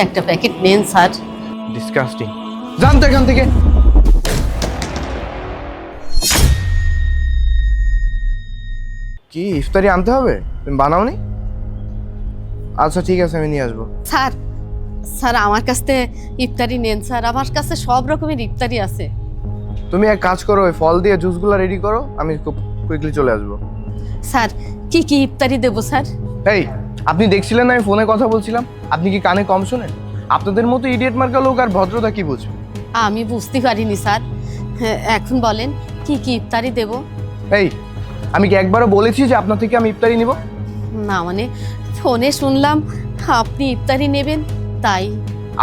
একটা প্যাকেট নেন sir. Disgusting. জান তো এখান থেকে। কি ইফতারি আনতে হবে? তুমি বানাওনি? আচ্ছা ঠিক আছে, আমি নিয়ে আসবো। স্যার স্যার আমার কাছ থেকে ইফতারি নেন স্যার, আমার কাছে সব রকমের ইফতারি আছে। তুমি এক কাজ করো, ওই ফল দিয়ে জুসগুলো রেডি করো, আমি খুব কুইকলি চলে আসবো। স্যার কি কি ইফতারি দেবো স্যার? এই, আপনি দেখছিলেন না আমি ফোনে কথা বলছিলাম? আপনি কি কানে কম শোনেন? আপনাদের মতো ইডিয়েট মার্কা লোক আর ভদ্রতা কি বুঝবে? আমি বুঝতে পারিনি স্যার। হ্যাঁ, এখন বলেন কি কি ইফতারি দেব? এই, আমি কি একবারও বলেছি যে আপনার থেকে আমি ইফতারি নিব? না মানে ফোনে শুনলাম আপনি ইফতারি নেবেন, তাই।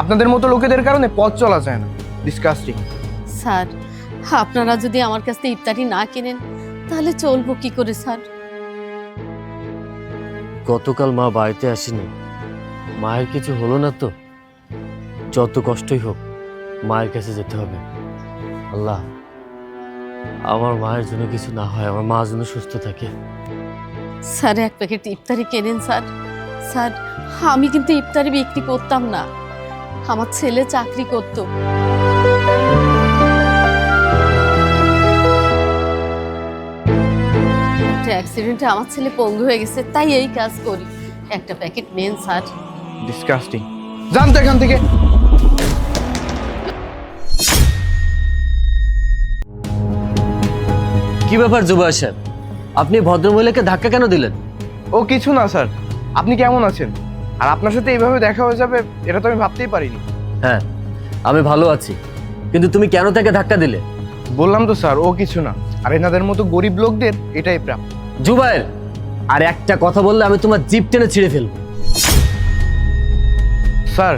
আপনাদের মতো লোকেদের কারণে পথ চলা যায় না। ডিসকাস্টিং। স্যার আপনারা যদি আমার কাছ থেকে ইফতারি না কেনেন তাহলে চলবো কি করে স্যার? গতকাল মা বাড়িতে আসেনি, মায়ের কিছু হলো না তো? যত কষ্টই হোক মায়ের কাছে যেতে হবে। আল্লাহ, আমার মায়ের জন্য কিছু না হয়, আমার মা যেন সুস্থ থাকে। স্যার এক প্যাকেট ইফতারি কেনেন স্যার। স্যার আমি কিন্তু ইফতারি বিক্রি করতাম না, আমার ছেলে চাকরি করতো। একটা অ্যাক্সিডেন্টে আমার ছেলে পঙ্গু হয়ে গেছে, তাই এই কাজ করি। একটা প্যাকেট নেন স্যার। ডিসকাস্টিং। জান তো এখান থেকে। কি ব্যাপার জুবায়ের সাহেব, আপনি ভদ্রমহিলাকে ধাক্কা কেন দিলেন? ও কিছু না স্যার। আপনি কেমন আছেন? আর আপনার সাথে এইভাবে দেখা হয়ে যাবে এটা তো আমি ভাবতেই পারিনি। হ্যাঁ, আমি ভালো আছি, কিন্তু তুমি কেন তাকে ধাক্কা দিলে? বললাম তো স্যার, ও কিছু না। আর এনাদের মতো গরিব লোকদের এটাই প্রাপ্য। জুবায়ের, আর একটা কথা বললে আমি তোমার জিভ টেনে ছিঁড়ে ফেলবো। স্যার